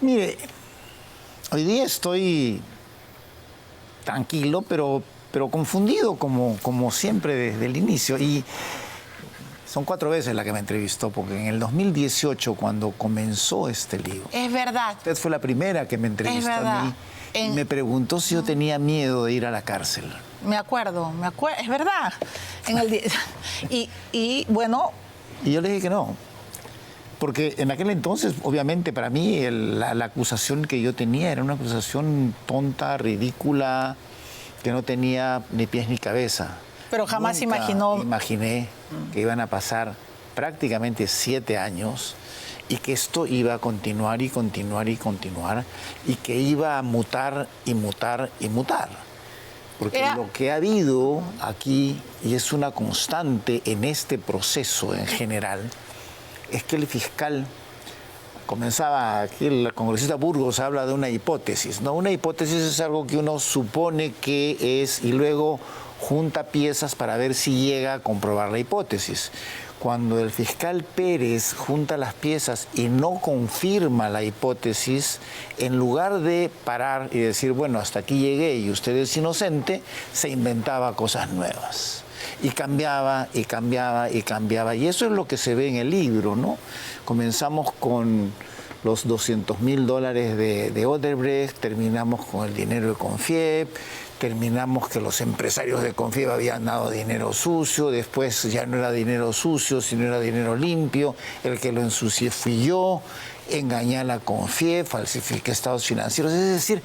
Mire, hoy día estoy tranquilo, pero confundido como siempre desde el inicio. Y son 4 veces la que me entrevistó, porque en el 2018, cuando comenzó este libro... Es verdad. Usted fue la primera que me entrevistó a mí. Y me preguntó si yo tenía miedo de ir a la cárcel. Me acuerdo, es verdad. Y bueno... Y yo le dije que no. Porque en aquel entonces, obviamente, para mí la acusación que yo tenía era una acusación tonta, ridícula, que no tenía ni pies ni cabeza. Pero jamás imaginé que iban a pasar prácticamente 7 años y que esto iba a continuar y continuar y continuar y que iba a mutar y mutar y mutar. Porque lo que ha habido aquí, y es una constante en este proceso en general, es que el fiscal comenzaba, aquí el congresista Burgos habla de una hipótesis, ¿no? Una hipótesis es algo que uno supone que es y luego junta piezas para ver si llega a comprobar la hipótesis. Cuando el fiscal Pérez junta las piezas y no confirma la hipótesis, en lugar de parar y decir, bueno, hasta aquí llegué y usted es inocente, se inventaba cosas nuevas. Y cambiaba, y cambiaba, y cambiaba. Y eso es lo que se ve en el libro, ¿no? Comenzamos con los $200.000 de Odebrecht, terminamos con el dinero de Confiep, terminamos que los empresarios de Confiep habían dado dinero sucio, después ya no era dinero sucio, sino era dinero limpio, el que lo ensucié fui yo, engañé a la Confiep, falsifiqué estados financieros, es decir,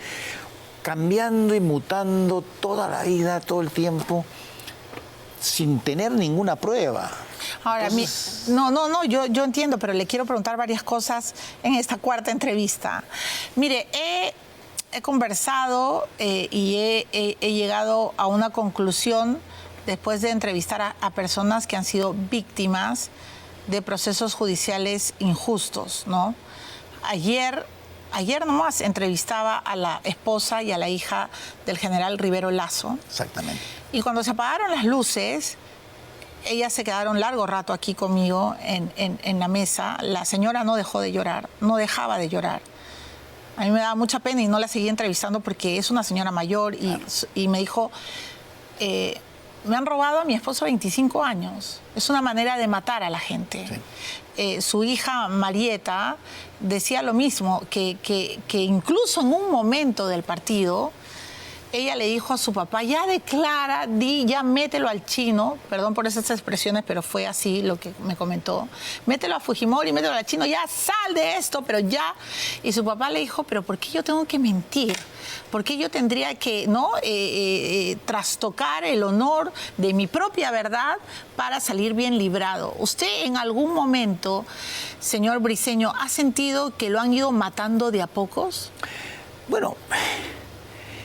cambiando y mutando toda la vida, todo el tiempo, sin tener ninguna prueba. Ahora, entonces... yo entiendo, pero le quiero preguntar varias cosas en esta 4ª entrevista. Mire, he conversado y he llegado a una conclusión después de entrevistar a personas que han sido víctimas de procesos judiciales injustos, ¿no? Ayer nomás entrevistaba a la esposa y a la hija del general Rivero Lazo. Exactamente. Y cuando se apagaron las luces, ellas se quedaron largo rato aquí conmigo en la mesa. La señora no dejó de llorar, no dejaba de llorar. A mí me daba mucha pena y no la seguí entrevistando porque es una señora mayor y me dijo, me han robado a mi esposo 25 años. Es una manera de matar a la gente. Sí. Su hija Marieta decía lo mismo, que incluso en un momento del partido, ella le dijo a su papá, ya declara, ya mételo al chino, perdón por esas expresiones, pero fue así lo que me comentó, mételo a Fujimori, mételo al chino, ya sal de esto, pero ya. Y su papá le dijo, pero ¿por qué yo tengo que mentir? ¿Por qué yo tendría que trastocar el honor de mi propia verdad para salir bien librado? ¿Usted en algún momento, señor Briceño, ha sentido que lo han ido matando de a pocos? Bueno...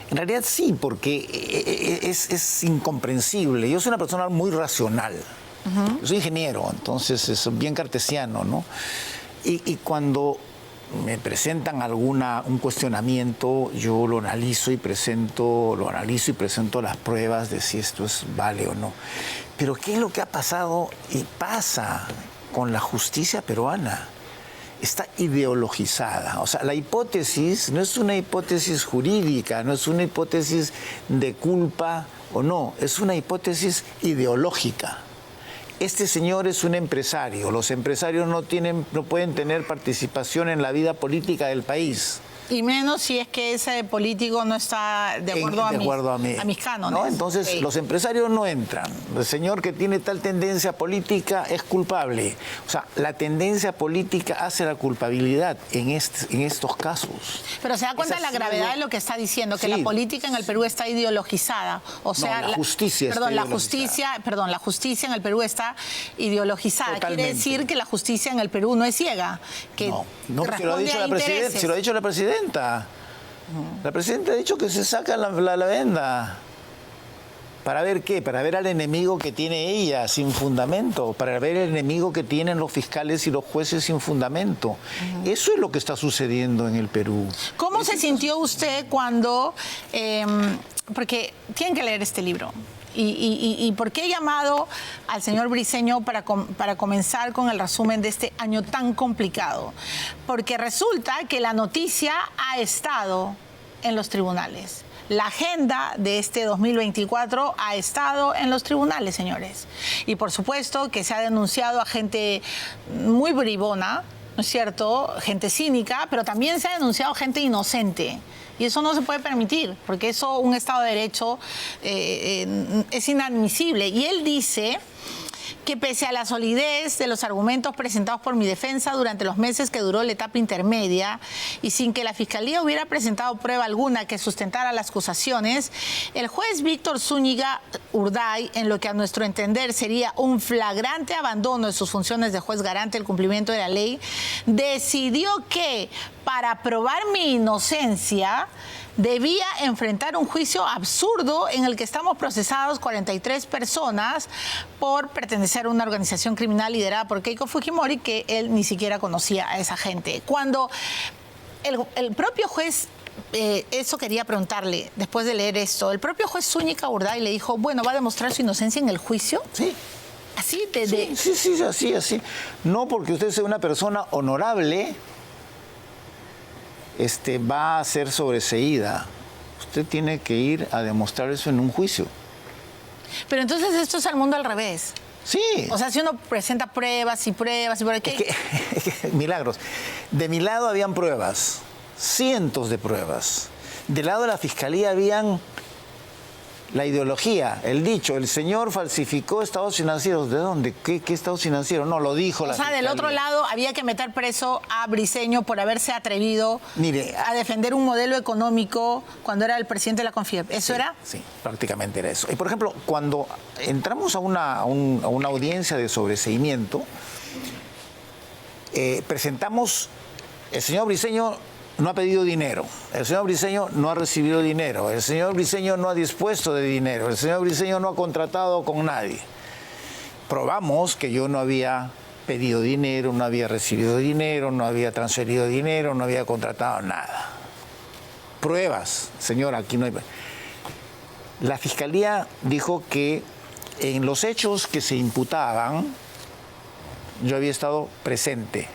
En realidad sí, porque es incomprensible. Yo soy una persona muy racional. Yo soy ingeniero, entonces es bien cartesiano, ¿no? Y cuando me presentan un cuestionamiento, yo lo analizo y presento las pruebas de si esto vale o no. Pero ¿qué es lo que ha pasado y pasa con la justicia peruana? Está ideologizada. O sea, la hipótesis no es una hipótesis jurídica, no es una hipótesis de culpa o no, es una hipótesis ideológica. Este señor es un empresario. Los empresarios no pueden tener participación en la vida política del país. Y menos si es que ese político no está de acuerdo a mis cánones. ¿No? Entonces, sí. Los empresarios no entran. El señor que tiene tal tendencia política es culpable. O sea, la tendencia política hace la culpabilidad en estos casos. Pero se da cuenta de la gravedad de lo que está diciendo, que sí. La política en el Perú está ideologizada. O sea, la justicia la justicia en el Perú está ideologizada. Totalmente. Quiere decir que la justicia en el Perú no es ciega. Que no, se lo ha dicho la presidenta. Se lo ha dicho la presidenta. La presidenta ha dicho que se saca la venda. ¿Para ver qué? Para ver al enemigo que tiene ella sin fundamento, para ver el enemigo que tienen los fiscales y los jueces sin fundamento. Eso es lo que está sucediendo en el Perú. ¿Cómo se sintió usted cuando... porque tienen que leer este libro. ¿Y por qué he llamado al señor Briceño para comenzar con el resumen de este año tan complicado? Porque resulta que la noticia ha estado en los tribunales. La agenda de este 2024 ha estado en los tribunales, señores. Y por supuesto que se ha denunciado a gente muy bribona, ¿no es cierto? Gente cínica, pero también se ha denunciado gente inocente. Y eso no se puede permitir, porque eso, un Estado de Derecho, es inadmisible. Y él dice que pese a la solidez de los argumentos presentados por mi defensa durante los meses que duró la etapa intermedia y sin que la Fiscalía hubiera presentado prueba alguna que sustentara las acusaciones, el juez Víctor Zúñiga Urday, en lo que a nuestro entender sería un flagrante abandono de sus funciones de juez garante del cumplimiento de la ley, decidió que para probar mi inocencia debía enfrentar un juicio absurdo en el que estamos procesados 43 personas por pertenecer a una organización criminal liderada por Keiko Fujimori, que él ni siquiera conocía a esa gente. Cuando el propio juez, eso quería preguntarle después de leer esto, el propio juez Zúñiga Urday le dijo, bueno, ¿va a demostrar su inocencia en el juicio? Sí. ¿Así? Sí, así. No porque usted sea una persona honorable, va a ser sobreseída. Usted tiene que ir a demostrar eso en un juicio. Pero entonces esto es al mundo al revés. Sí. O sea, si uno presenta pruebas y pruebas y por aquí... Milagros. De mi lado habían pruebas, cientos de pruebas. Del lado de la Fiscalía habían la ideología, el dicho, el señor falsificó estados financieros. ¿De dónde? ¿Qué estados financieros? No, lo dijo la Fiscalía. Del otro lado había que meter preso a Briceño por haberse atrevido a defender un modelo económico cuando era el presidente de la CONFIEP. ¿Eso era? Sí, prácticamente era eso. Y por ejemplo, cuando entramos a una audiencia de sobreseimiento, presentamos, el señor Briceño no ha pedido dinero, el señor Briceño no ha recibido dinero, el señor Briceño no ha dispuesto de dinero, el señor Briceño no ha contratado con nadie. Probamos que yo no había pedido dinero, no había recibido dinero, no había transferido dinero, no había contratado nada. Pruebas, señor, aquí no hay... La Fiscalía dijo que en los hechos que se imputaban, yo había estado presente.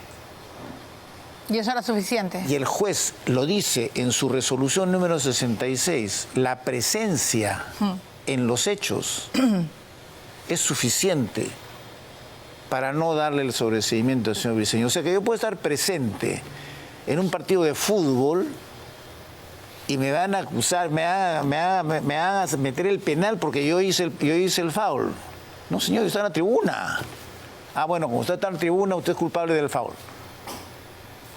¿Y eso era suficiente? Y el juez lo dice en su resolución número 66, la presencia en los hechos es suficiente para no darle el sobreseimiento al señor Briceño. O sea que yo puedo estar presente en un partido de fútbol y me van a acusar, me van a meter el penal porque yo hice el foul. No, señor, está en la tribuna. Ah, bueno, como usted está en la tribuna, usted es culpable del foul.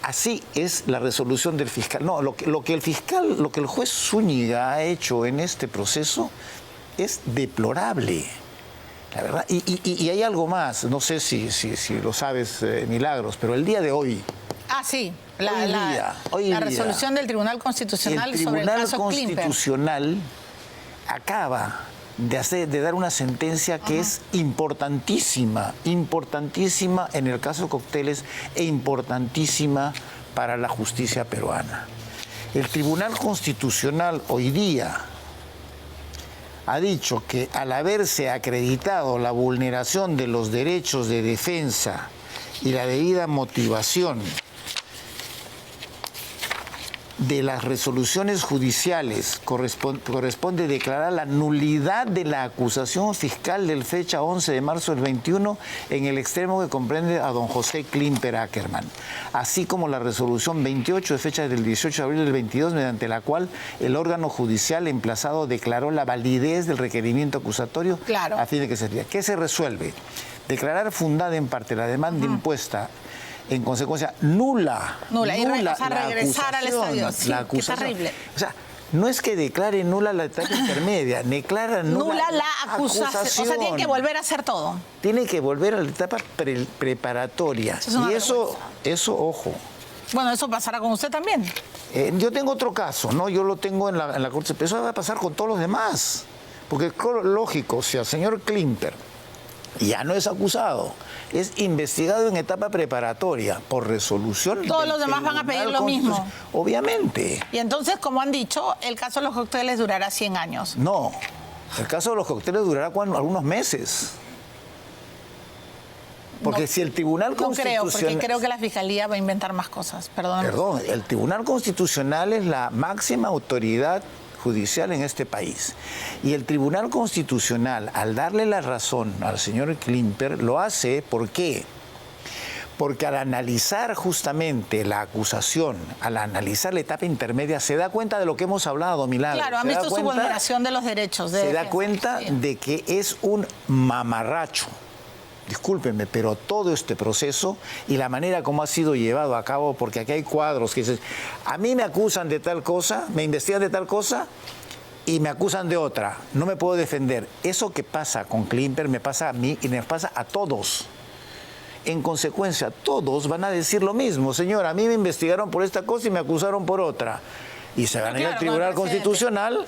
Así es la resolución del fiscal. No, lo que el juez Zúñiga ha hecho en este proceso es deplorable, la verdad. Y hay algo más, no sé si lo sabes, Milagros, pero el día de hoy... Sí, la resolución del Tribunal Constitucional sobre el caso Klimper. El Tribunal Constitucional acaba de dar una sentencia que es importantísima en el caso Cócteles e importantísima para la justicia peruana. El Tribunal Constitucional hoy día ha dicho que al haberse acreditado la vulneración de los derechos de defensa y la debida motivación de las resoluciones judiciales, corresponde declarar la nulidad de la acusación fiscal del fecha 11 de marzo del 21 en el extremo que comprende a don José Klimper Ackerman, así como la resolución 28 de fecha del 18 de abril del 22, mediante la cual el órgano judicial emplazado declaró la validez del requerimiento acusatorio a fin de que se diga. ¿Qué se resuelve? Declarar fundada en parte la demanda impuesta, en consecuencia, nula regresar al estadio. Sí, la acusación. Qué terrible. O sea, no es que declare nula la etapa intermedia, declara nula la acusación. O sea, tiene que volver a hacer todo. Tiene que volver a la etapa preparatoria. Y eso, ojo. Bueno, eso pasará con usted también. Yo tengo otro caso, ¿no? Yo lo tengo en la Corte, pero eso va a pasar con todos los demás. Porque lógico, si el señor Klimper ya no es acusado, es investigado en etapa preparatoria por resolución. Todos los demás van a pedir lo mismo. Obviamente. Y entonces, como han dicho, el caso de los cócteles durará 100 años. No. El caso de los cócteles durará algunos meses. Porque No, si el Tribunal no Constitucional... creo, porque creo que la Fiscalía va a inventar más cosas. Perdón, el Tribunal Constitucional es la máxima autoridad judicial en este país. Y el Tribunal Constitucional, al darle la razón al señor Klimper, lo hace, ¿por qué? Porque al analizar justamente la acusación, al analizar la etapa intermedia, se da cuenta de lo que hemos hablado, Milagro. Claro, han visto su vulneración de los derechos. Se da cuenta de que es un mamarracho. Discúlpenme, pero todo este proceso y la manera como ha sido llevado a cabo, porque aquí hay cuadros que dicen, a mí me acusan de tal cosa, me investigan de tal cosa y me acusan de otra, no me puedo defender. Eso que pasa con Klimper me pasa a mí y me pasa a todos. En consecuencia, todos van a decir lo mismo. Señor, a mí me investigaron por esta cosa y me acusaron por otra. Y se van a ir al Tribunal Constitucional.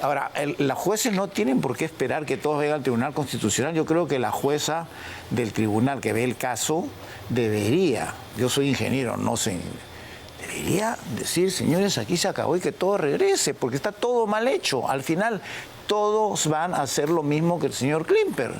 Ahora, las jueces no tienen por qué esperar que todos vayan al Tribunal Constitucional. Yo creo que la jueza del tribunal que ve el caso debería, yo soy ingeniero, no sé, debería decir, señores, aquí se acabó y que todo regrese, porque está todo mal hecho. Al final, todos van a hacer lo mismo que el señor Klimper.